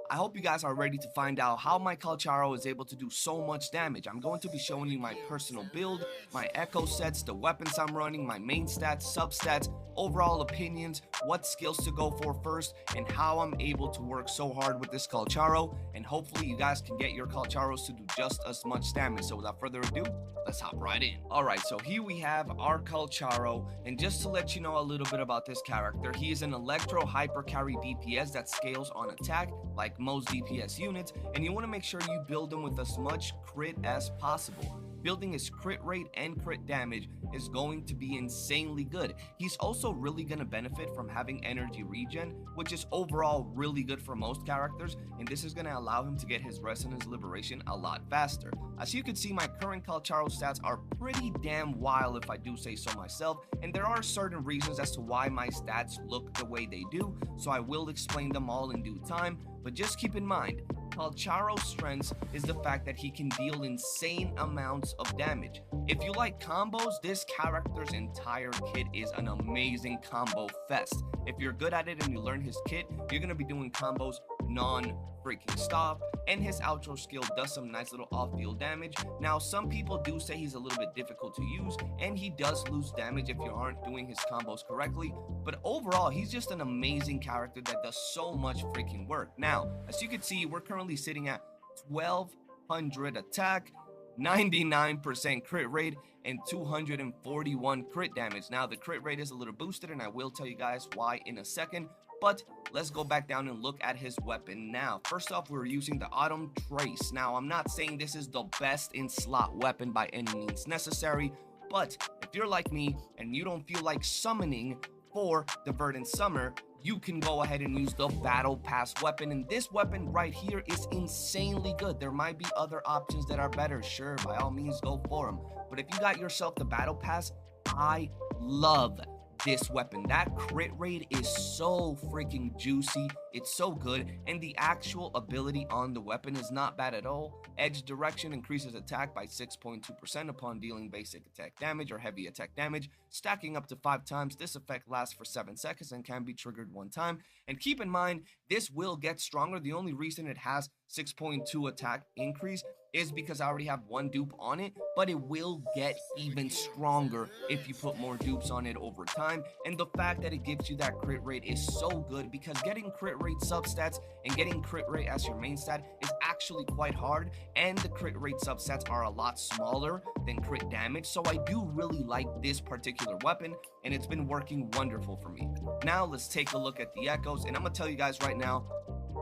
I hope you guys are ready to find out how my Calcharo is able to do so much damage. I'm going to be showing you my personal build, my echo sets, the weapons I'm running, my main stats, substats, overall opinions, what skills to go for first, and how I'm able to work so hard with this Calcharo, and hopefully you guys can get your Calcharos to do just as much damage. So without further ado, let's hop right in. Alright, so here we have our Calcharo, and just to let you know a little bit about this character, he is an Electro Hyper Carry DPS that scales on attack like most DPS units, and you want to make sure you build him with as much crit as possible. Building his crit rate and crit damage is going to be insanely good. He's also really going to benefit from having energy regen, which is overall really good for most characters, and this is going to allow him to get his Resonance Liberation a lot faster. As you can see, my current Calcharo stats are pretty damn wild if I do say so myself, and there are certain reasons as to why my stats look the way they do, so I will explain them all in due time, but just keep in mind, Calcharo's strengths is the fact that he can deal insane amounts of damage. If you like combos, this character's entire kit is an amazing combo fest. If you're good at it and you learn his kit, you're going to be doing combos non-freaking stop, and his outro skill does some nice little off-field damage. Now, some people do say he's a little bit difficult to use, and he does lose damage if you aren't doing his combos correctly, but overall, he's just an amazing character that does so much freaking work. Now, as you can see, we're currently sitting at 1200 attack, 99% crit rate, and 241 crit damage. Now, the crit rate is a little boosted, and I will tell you guys why in a second, but let's go back down and look at his weapon now. First off, we're using the Autumn Trace. Now, I'm not saying this is the best in slot weapon by any means necessary, but if you're like me and you don't feel like summoning for the Verdant Summer, you can go ahead and use the Battle Pass weapon, and this weapon right here is insanely good. There might be other options that are better, sure, by all means go for them, but if you got yourself the Battle Pass, I love this weapon. That crit rate is so freaking juicy, it's so good, and the actual ability on the weapon is not bad at all. Edge Direction increases attack by 6.2% upon dealing basic attack damage or heavy attack damage, stacking up to 5 times. This effect lasts for 7 seconds and can be triggered 1 time, and keep in mind, this will get stronger. The only reason it has 6.2 attack increase is because I already have 1 dupe on it, but it will get even stronger if you put more dupes on it over time. And the fact that it gives you that crit rate is so good, because getting crit rate substats and getting crit rate as your main stat is actually quite hard, and the crit rate substats are a lot smaller than crit damage, so I do really like this particular weapon, and it's been working wonderful for me. Now let's take a look at the echoes, and I'm gonna tell you guys right now,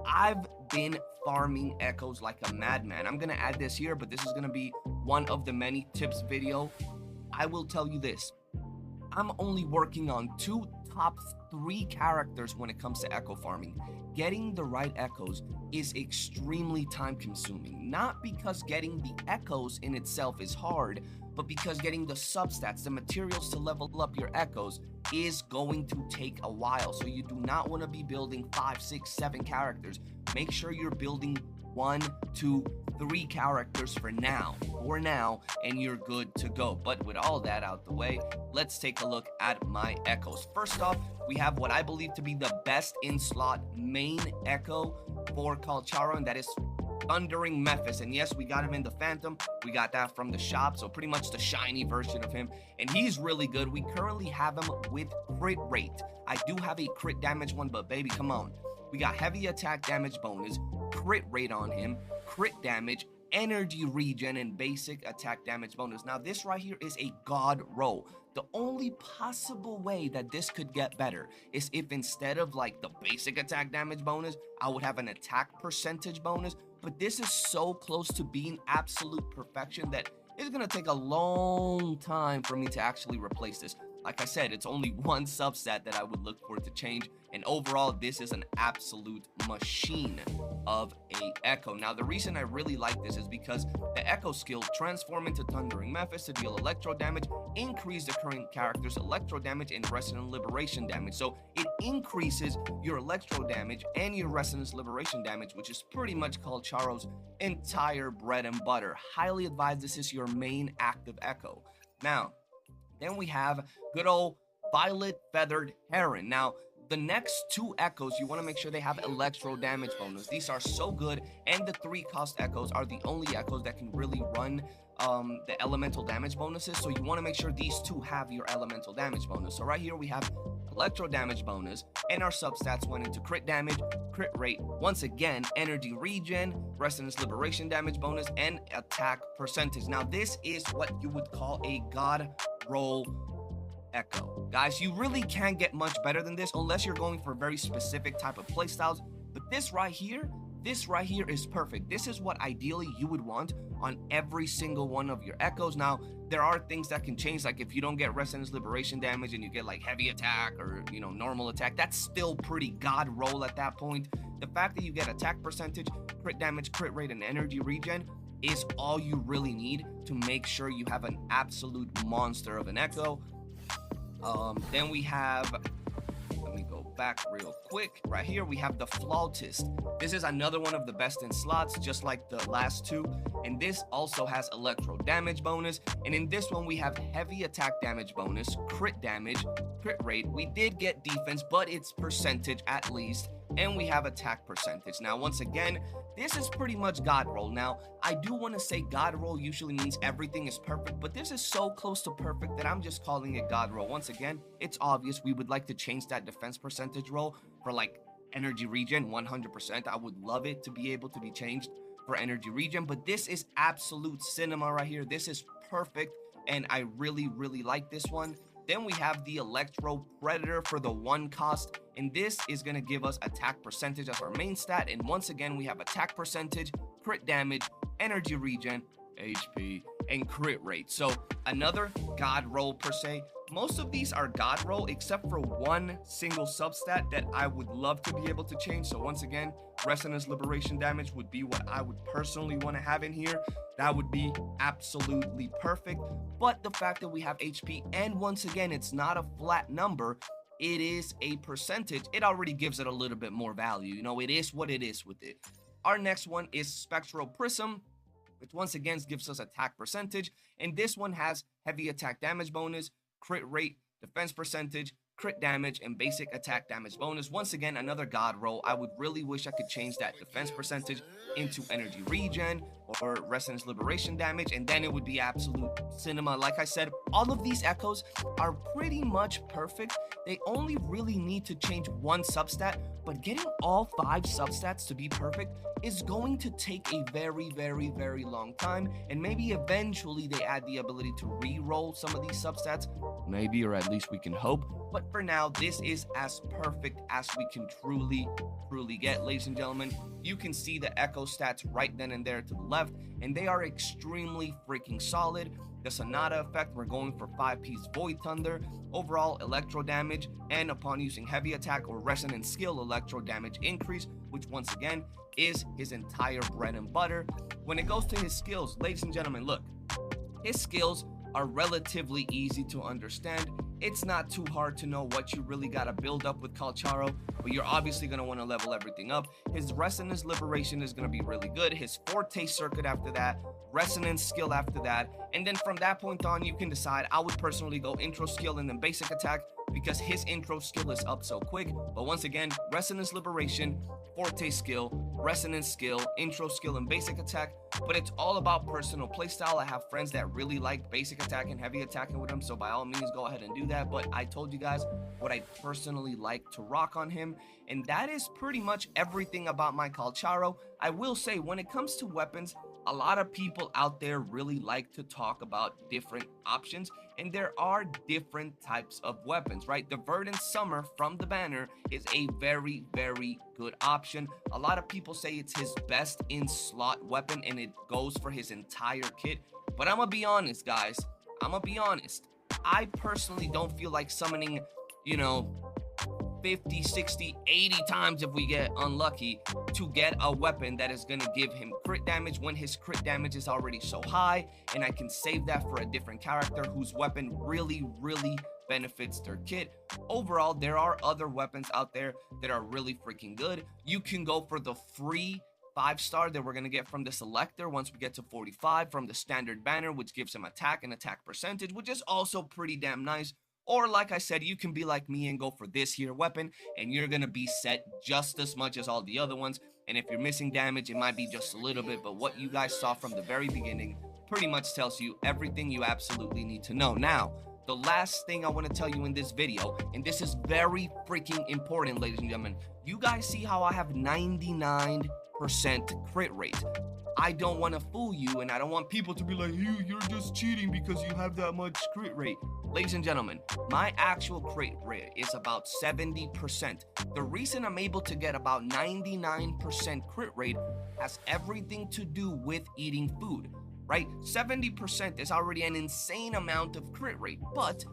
I've been farming echoes like a madman. I'm gonna add this here, but this is gonna be one of the many tips video. I will tell you this, I'm only working on 2 top 3 characters when it comes to echo farming. Getting the right echoes is extremely time consuming, not because getting the echoes in itself is hard, but because getting the substats, the materials to level up your echoes, is going to take a while. So you do not want to be building 5, 6, 7 characters. Make sure you're building 1, 2, 3 characters for now, and you're good to go. But with all that out the way, let's take a look at my echoes. First off, we have what I believe to be the best in slot main echo for Calcharo, and that is Thundering Memphis. And yes, we got him in the Phantom. We got that from the shop, so pretty much the shiny version of him, and he's really good. We currently have him with crit rate. I do have a crit damage one, but baby, come on. We got heavy attack damage bonus, crit rate on him, crit damage, energy regen, and basic attack damage bonus. Now this right here is a god roll. The only possible way that this could get better is if instead of like the basic attack damage bonus, I would have an attack percentage bonus, but this is so close to being absolute perfection that it's gonna take a long time for me to actually replace this. Like I said, it's only 1 substat that I would look for it to change, and overall, this is an absolute machine of a echo. Now, the reason I really like this is because the echo skill, transform into Thundering Memphis to deal electro damage, increase the current character's electro damage and resonance liberation damage. So it increases your electro damage and your resonance liberation damage, which is pretty much Calcharo's entire bread and butter. Highly advised, this is your main active echo. Now, then we have good old Violet Feathered Heron. Now, The next two echoes, you want to make sure they have electro damage bonus. These are so good, and the 3 cost echoes are the only echoes that can really run the elemental damage bonuses. So you want to make sure these two have your elemental damage bonus. So right here we have electro damage bonus, and our substats went into crit damage, crit rate, once again, energy regen, resonance liberation damage bonus, and attack percentage. Now this is what you would call a god roll echo. Guys, you really can't get much better than this unless you're going for very specific type of playstyles. But this right here is perfect. This is what ideally you would want on every single one of your echoes. Now, there are things that can change, like if you don't get resonance liberation damage and you get like heavy attack or, you know, normal attack, that's still pretty god roll at that point. The fact that you get attack percentage, crit damage, crit rate, and energy regen is all you really need to make sure you have an absolute monster of an echo. Then we have, let me go back real quick. Right here, we have the Flautist. This is another one of the best in slots, just like the last two. And this also has electro damage bonus. And in this one, we have heavy attack damage bonus, crit damage, crit rate. We did get defense, but it's percentage at least. And we have attack percentage. Now, once again, this is pretty much god roll. Now, I do want to say god roll usually means everything is perfect, but this is so close to perfect that I'm just calling it god roll. Once again, it's obvious we would like to change that defense percentage roll for like energy regen 100%. I would love it to be able to be changed for energy regen, but this is absolute cinema right here. This is perfect, and I really, really like this one. Then we have the Electro Predator for the 1 cost, and this is going to give us attack percentage as our main stat. And once again, we have attack percentage, crit damage, energy regen, HP, and crit rate. So another god roll per se. Most of these are god roll except for one single substat that I would love to be able to change. So once again, resonance liberation damage would be what I would personally want to have in here. That would be absolutely perfect. But the fact that we have HP, and once again, it's not a flat number, it is a percentage, it already gives it a little bit more value. You know, it is what it is with it. Our next one is Spectral Prism, which once again gives us attack percentage. And this one has heavy attack damage bonus, crit rate, defense percentage, crit damage, and basic attack damage bonus. Once again, another god roll. I would really wish I could change that defense percentage into energy regen or resonance liberation damage, and then it would be absolute cinema. Like I said, all of these echoes are pretty much perfect. They only really need to change one substat, but getting all 5 substats to be perfect is going to take a very, very, very long time, and maybe eventually they add the ability to re-roll some of these substats, maybe, or at least we can hope. But for now, this is as perfect as we can truly get, ladies and gentlemen. You can see the echo stats right then and there to the left, and they are extremely freaking solid. The Sonata effect, we're going for 5-piece Void Thunder, overall electro damage, and upon using heavy attack or resonance skill, electro damage increase, which once again is his entire bread and butter. When it goes to his skills, ladies and gentlemen, look, his skills are relatively easy to understand. It's not too hard to know what you really got to build up with Calcharo, but you're obviously going to want to level everything up. His resonance liberation is going to be really good. His forte circuit after that, resonance skill after that, and then from that point on, you can decide. I would personally go intro skill and then basic attack, because his intro skill is up so quick. But once again, resonance liberation, forte skill, resonance skill, intro skill, and basic attack. But it's all about personal playstyle. I have friends that really like basic attack and heavy attacking with him, so by all means go ahead and do that. But I told you guys what I personally like to rock on him, and that is pretty much everything about my Calcharo. I will say, when it comes to weapons, a lot of people out there really like to talk about different options, and there are different types of weapons, right? The Verdant Summer from the banner is a very, very good option. A lot of people say it's his best in slot weapon, and it goes for his entire kit. But I'm gonna be honest, guys. I'm gonna be honest. I personally don't feel like summoning, 50, 60, 80 times if we get unlucky to get a weapon that is going to give him crit damage when his crit damage is already so high, and I can save that for a different character whose weapon really, really benefits their kit. Overall, there are other weapons out there that are really freaking good. You can go for the free 5-star that we're going to get from the selector once we get to 45 from the standard banner, which gives him attack and attack percentage, which is also pretty damn nice. Or like I said, you can be like me and go for this here weapon, and you're gonna be set just as much as all the other ones. And if you're missing damage, it might be just a little bit, but what you guys saw from the very beginning pretty much tells you everything you absolutely need to know. Now, the last thing I want to tell you in this video, and this is very freaking important, ladies and gentlemen, you guys see how I have 99% crit rate. I don't want to fool you, and I don't want people to be like, you're just cheating because you have that much crit rate. Ladies and gentlemen, my actual crit rate is about 70%. The reason I'm able to get about 99% crit rate has everything to do with eating food, right? 70% is already an insane amount of crit rate, but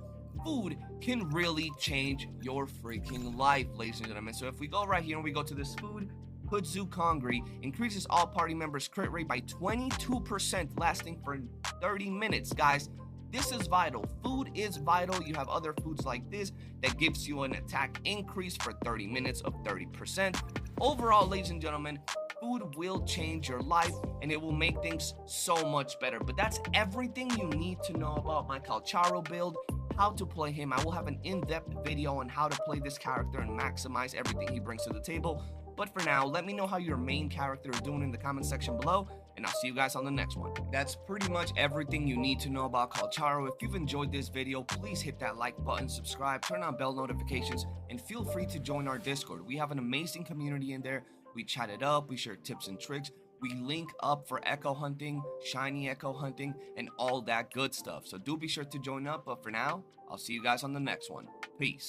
food can really change your freaking life, ladies and gentlemen. So if we go right here and we go to this food, Kudzu Kongri increases all party members' crit rate by 22%, lasting for 30 minutes. Guys, this is vital. Food is vital. You have other foods like this that gives you an attack increase for 30 minutes of 30%. Overall, ladies and gentlemen, food will change your life and it will make things so much better. But that's everything you need to know about my Calcharo build, how to play him. I will have an in-depth video on how to play this character and maximize everything he brings to the table. But for now, let me know how your main character is doing in the comment section below, and I'll see you guys on the next one. That's pretty much everything you need to know about Calcharo. If you've enjoyed this video, please hit that like button, subscribe, turn on bell notifications, and feel free to join our Discord. We have an amazing community in there. We chat it up, we share tips and tricks, we link up for echo hunting, shiny echo hunting, and all that good stuff. So do be sure to join up, but for now, I'll see you guys on the next one. Peace.